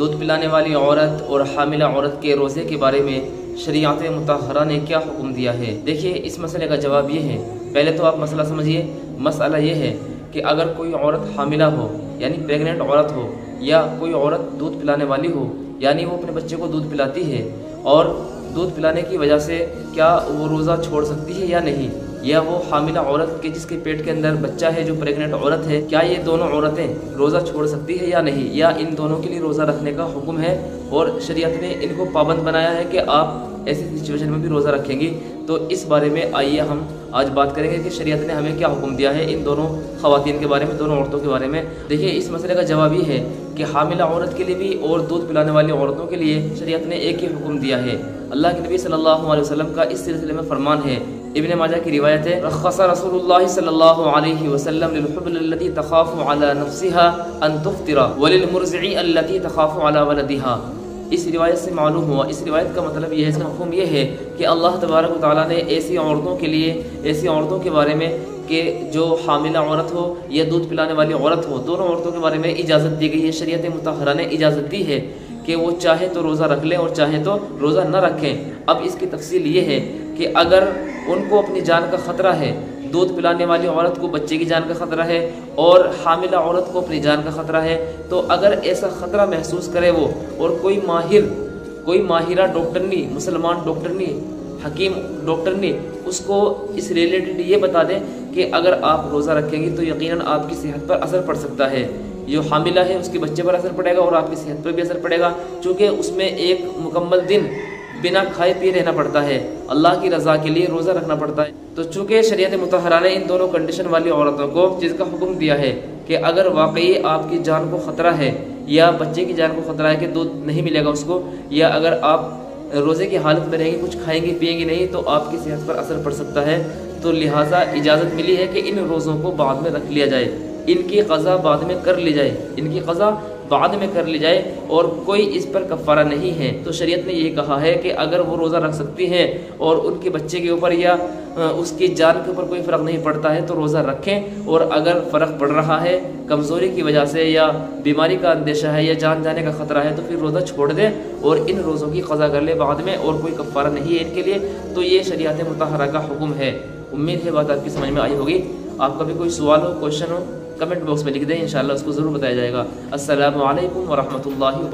دودھ پلانے والی عورت اور حاملہ عورت کے روزے کے بارے میں شریعت مطہرہ نے کیا حکم دیا ہے؟ دیکھیے اس مسئلے کا جواب یہ ہے، پہلے تو آپ مسئلہ سمجھیے۔ مسئلہ یہ ہے کہ اگر کوئی عورت حاملہ ہو یعنی پریگننٹ عورت ہو، یا کوئی عورت دودھ پلانے والی ہو یعنی وہ اپنے بچے کو دودھ پلاتی ہے، اور دودھ پلانے کی وجہ سے کیا وہ روزہ چھوڑ سکتی ہے یا نہیں، یا وہ حاملہ عورت کے جس کے پیٹ کے اندر بچہ ہے جو پریگننٹ عورت ہے، کیا یہ دونوں عورتیں روزہ چھوڑ سکتی ہے یا نہیں، یا ان دونوں کے لیے روزہ رکھنے کا حکم ہے اور شریعت نے ان کو پابند بنایا ہے کہ آپ ایسی سچویشن میں بھی روزہ رکھیں گی؟ تو اس بارے میں آئیے ہم آج بات کریں گے کہ شریعت نے ہمیں کیا حکم دیا ہے ان دونوں خواتین کے بارے میں، دونوں عورتوں کے بارے میں۔ دیکھیے اس مسئلے کا جواب یہ ہے کہ حاملہ عورت کے لیے بھی اور دودھ پلانے والی عورتوں کے لیے شریعت نے ایک ہی حکم دیا ہے۔ اللہ کے نبی صلی اللہ علیہ وسلم کا اس سلسلے میں فرمان ہے، ابن ماجہ کی روایت ہے، رخص رسول اللہ صلی اللہ علیہ وسلم للحبل التي تخاف على نفسها ان تفطر وللمرضع التي تخاف على ولدها۔ اس روایت سے معلوم ہوا، اس روایت کا مطلب یہ ہے، اس کا مفہوم یہ ہے کہ اللہ تبارک و تعالیٰ نے ایسی عورتوں کے لیے، ایسی عورتوں کے بارے میں کہ جو حاملہ عورت ہو یا دودھ پلانے والی عورت ہو، دونوں عورتوں کے بارے میں اجازت دی گئی ہے۔ شریعت مطہرہ نے اجازت دی ہے کہ وہ چاہے تو روزہ رکھ لیں اور چاہے تو روزہ نہ رکھیں۔ اب اس کی تفصیل یہ ہے کہ اگر ان کو اپنی جان کا خطرہ ہے، دودھ پلانے والی عورت کو بچے کی جان کا خطرہ ہے اور حاملہ عورت کو اپنی جان کا خطرہ ہے، تو اگر ایسا خطرہ محسوس کرے وہ، اور کوئی ماہرہ ڈاکٹرنی، مسلمان ڈاکٹرنی، حکیم ڈاکٹرنی اس کو اس ریلیٹڈ یہ بتا دیں کہ اگر آپ روزہ رکھیں گی تو یقیناً آپ کی صحت پر اثر پڑ سکتا ہے، جو حاملہ ہے اس کے بچے پر اثر پڑے گا اور آپ کی صحت پر بھی اثر پڑے گا، چونکہ اس میں ایک مکمل دن بنا کھائے پیے رہنا پڑتا ہے، اللہ کی رضا کے لیے روزہ رکھنا پڑتا ہے۔ تو چونکہ شریعت مطہرہ نے ان دونوں کنڈیشن والی عورتوں کو چیز کا حکم دیا ہے کہ اگر واقعی آپ کی جان کو خطرہ ہے یا بچے کی جان کو خطرہ ہے کہ دودھ نہیں ملے گا اس کو، یا اگر آپ روزے کی حالت میں رہیں گے، کچھ کھائیں گے پیئیں گے نہیں، تو آپ کی صحت پر اثر پڑ سکتا ہے، تو لہٰذا اجازت ملی ہے کہ ان روزوں کو بعد میں رکھ لیا جائے، ان کی قضا بعد میں کر لی جائے، ان کی قضا بعد میں کر لی جائے اور کوئی اس پر کفارہ نہیں ہے۔ تو شریعت نے یہ کہا ہے کہ اگر وہ روزہ رکھ سکتی ہیں اور ان کے بچے کے اوپر یا اس کی جان کے اوپر کوئی فرق نہیں پڑتا ہے تو روزہ رکھیں، اور اگر فرق پڑ رہا ہے کمزوری کی وجہ سے یا بیماری کا اندیشہ ہے یا جان جانے کا خطرہ ہے تو پھر روزہ چھوڑ دیں اور ان روزوں کی قضا کر لیں بعد میں، اور کوئی کفارہ نہیں ہے ان کے لیے۔ تو یہ شریعت مطہرہ کا حکم ہے۔ امید ہے بات آپ کی سمجھ میں آئی ہوگی۔ آپ کا بھی کوئی سوال ہو، کوشچن ہو، کمنٹ باکس میں لکھ دیں، انشاءاللہ اس کو ضرور بتایا جائے گا۔ السلام علیکم ورحمۃ اللہ وبرکاتہ۔